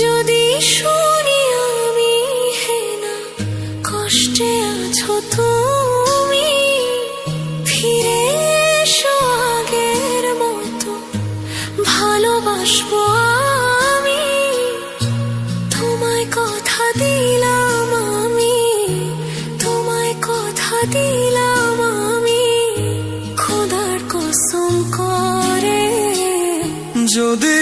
যদি শুনি আমি হেনা কষ্টে আছো তুমি, ফিরে এসো আগের মতো ভালোবাসবো আমি। তোমায় কথা দিলাম আমি, তোমায় কথা দিলাম আমি, খোদার কসম করে। যদি